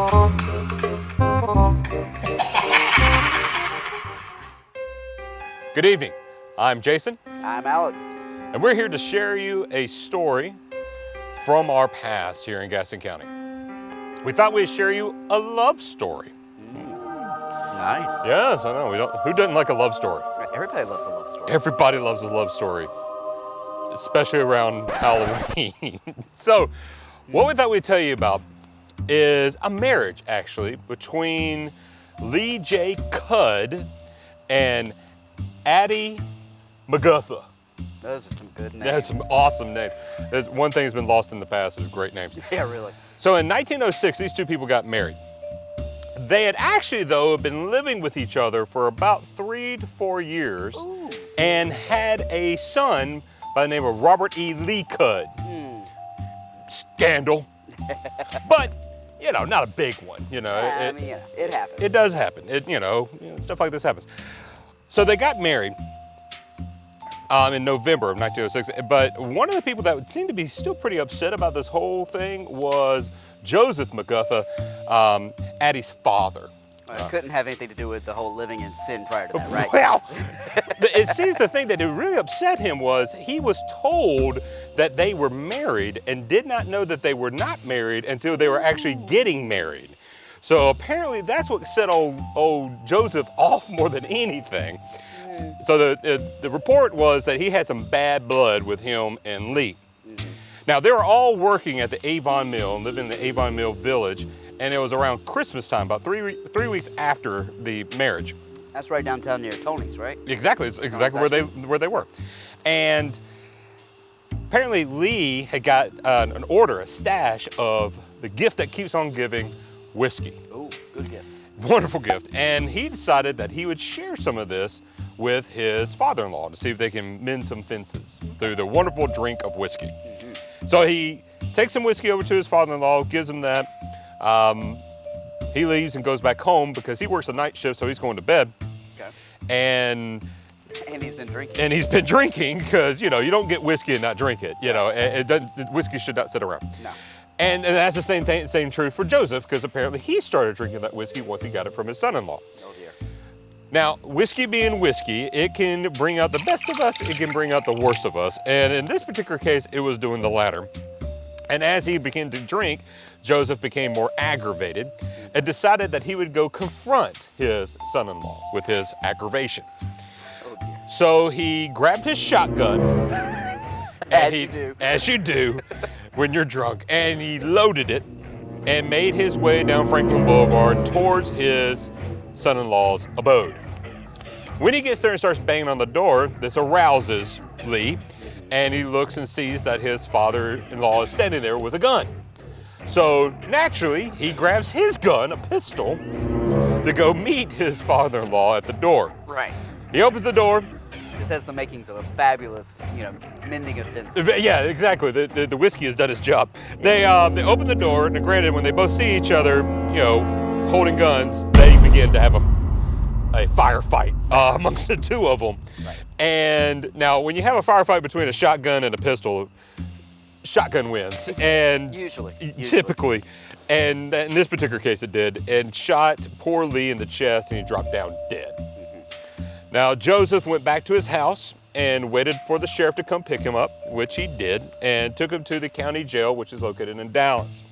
Good evening. I'm Jason. I'm Alex. And we're here to share you a story from our past here in Gaston County. We thought we'd share you a love story. Nice. Yes, I know. Who doesn't like a love story? Everybody loves a love story. Everybody loves a love story, especially around Halloween. So, what we thought we'd tell you about is a marriage, actually, between Lee J. Cudd and Addie McGutha. Those are some good names. That's some awesome names. There's one thing that's been lost in the past is great names. Yeah, really. So in 1906, these two people got married. They had actually, though, been living with each other for about 3 to 4 years. Ooh. And had a son by the name of Robert E. Lee Cudd. Scandal. But, you know, not a big one, you know. It happens. It does happen. Stuff like this happens. So they got married in November of 1906, but one of the people that seemed to be still pretty upset about this whole thing was Joseph McGutha, Addie's father. It couldn't have anything to do with the whole living in sin prior to that, right? Well, it seems the thing that really upset him was he was told that they were married and did not know that they were not married until they were actually getting married. So apparently that's what set old Joseph off more than anything. So the report was that he had some bad blood with him and Lee. Now they were all working at the Avon Mill, living in the Avon Mill village, and it was around Christmas time, about three weeks after the marriage. That's right downtown near Tony's, right? Exactly, it's exactly where they were. And apparently Lee had got an order, a stash of the gift that keeps on giving, whiskey. Ooh, good gift. Wonderful gift. And he decided that he would share some of this with his father-in-law to see if they can mend some fences through the wonderful drink of whiskey. So he takes some whiskey over to his father-in-law, gives him that. He leaves and goes back home because he works a night shift, so he's going to bed. Okay. And he's been drinking. And he's been drinking because, you know, you don't get whiskey and not drink it. You know, whiskey should not sit around. No. And that's the same truth for Joseph, because apparently he started drinking that whiskey once he got it from his son-in-law. Oh dear. Now, whiskey being whiskey, it can bring out the best of us, it can bring out the worst of us. And in this particular case, it was doing the latter. And as he began to drink, Joseph became more aggravated and decided that he would go confront his son-in-law with his aggravation. Oh dear. So he grabbed his shotgun. As you do when you're drunk. And he loaded it and made his way down Franklin Boulevard towards his son-in-law's abode. When he gets there and starts banging on the door, this arouses Lee, and he looks and sees that his father-in-law is standing there with a gun. So naturally, he grabs his gun, a pistol, to go meet his father-in-law at the door. Right. He opens the door. This has the makings of a fabulous, mending of fences. Yeah, exactly. The whiskey has done its job. They open the door, and granted, when they both see each other, holding guns, they begin to have a firefight amongst the two of them. Right. And now, when you have a firefight between a shotgun and a pistol, shotgun wins. And Usually. Typically. And in this particular case, it did, and shot poor Lee in the chest, and he dropped down dead. Now, Joseph went back to his house and waited for the sheriff to come pick him up, which he did, and took him to the county jail, which is located in Dallas.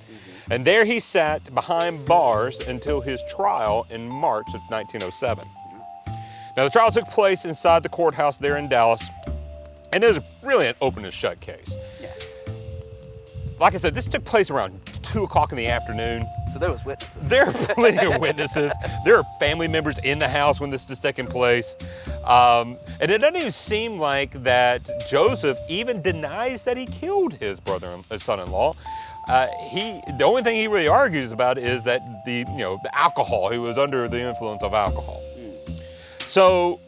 And there he sat behind bars until his trial in March of 1907. Now, the trial took place inside the courthouse there in Dallas, and it was really an open and shut case. Yeah. Like I said, this took place around 2 o'clock in the afternoon. So there was witnesses. There are plenty of witnesses. There are family members in the house when this is taking place. And it doesn't even seem like that Joseph even denies that he killed his son-in-law. The only thing he really argues about is that the alcohol. He was under the influence of alcohol. So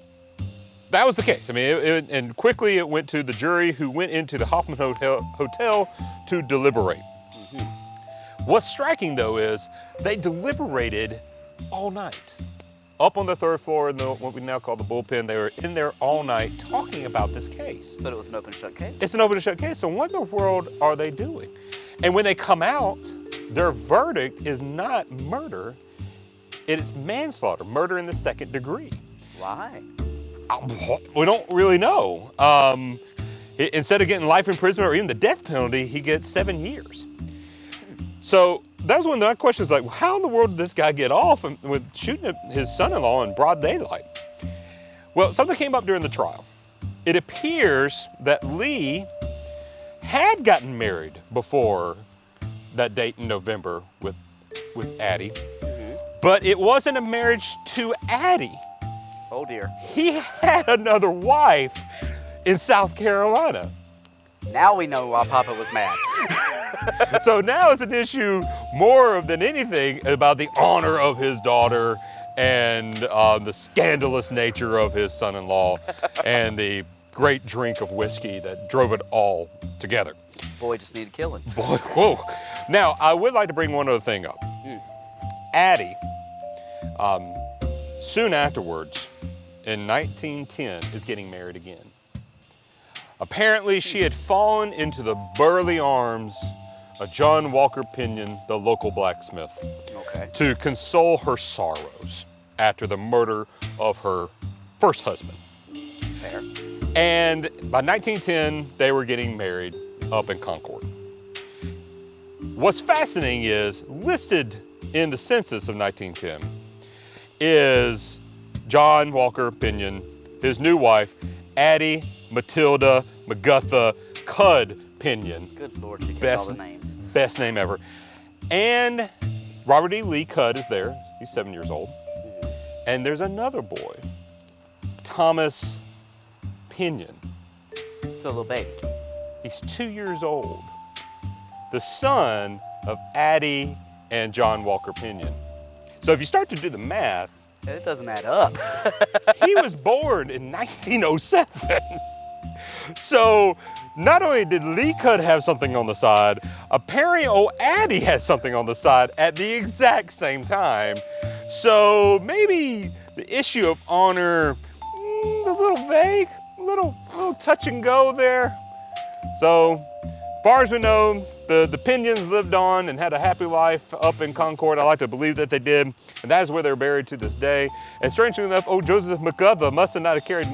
that was the case. I mean, and quickly it went to the jury, who went into the Hoffman Hotel to deliberate. What's striking, though, is they deliberated all night. Up on the 3rd floor in what we now call the bullpen, they were in there all night talking about this case. But it was an open and shut case? It's an open and shut case, so what in the world are they doing? And when they come out, their verdict is not murder, it is manslaughter, murder in the second degree. Why? We don't really know. Instead of getting life imprisonment or even the death penalty, he gets 7 years. So that was one of the questions, like, how in the world did this guy get off with shooting his son-in-law in broad daylight? Well, something came up during the trial. It appears that Lee had gotten married before that date in November with Addie, but it wasn't a marriage to Addie. Oh dear. He had another wife in South Carolina. Now we know why Papa was mad. So now it's an issue more than anything about the honor of his daughter and the scandalous nature of his son-in-law and the great drink of whiskey that drove it all together. Boy just needed killing. Boy, whoa. Now, I would like to bring one other thing up. Addie, soon afterwards, in 1910, is getting married again. Apparently, she had fallen into the burly arms of John Walker Pinion, the local blacksmith, to console her sorrows after the murder of her first husband. Fair. And by 1910, they were getting married up in Concord. What's fascinating is, listed in the census of 1910 is John Walker Pinion, his new wife, Addie Matilda McGutha Cudd Pinion. Good Lord, she gets all the names. Best name ever. And Robert E. Lee Cudd is there. He's 7 years old. And there's another boy, Thomas Pinion. It's a little baby. He's 2 years old. The son of Addie and John Walker Pinion. So if you start to do the math, it doesn't add up. he was born in 1907. So not only did Lee Cudd have something on the side, apparently Addie had something on the side at the exact same time. So maybe the issue of honor, a little vague, a little touch and go there. So, as far as we know, the Pinions lived on and had a happy life up in Concord. I like to believe that they did, and that is where they're buried to this day. And strangely enough, Joseph McGutha must have not carried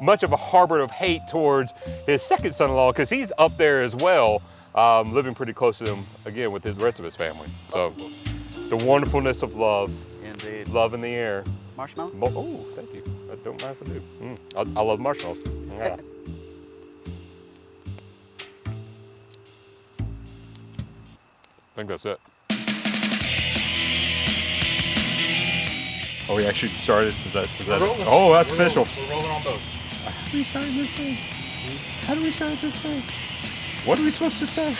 much of a harbor of hate towards his second son-in-law, because he's up there as well, living pretty close to him, again, with the rest of his family. So, the wonderfulness of love. Indeed. Love in the air. Marshmallow? Oh, thank you. I don't mind if I do. I love marshmallows. Yeah. I think that's it. Oh, we actually started. Is that it? Oh, that's official. We're rolling on both. How do we start this thing? How do we start this thing? What are we supposed to say?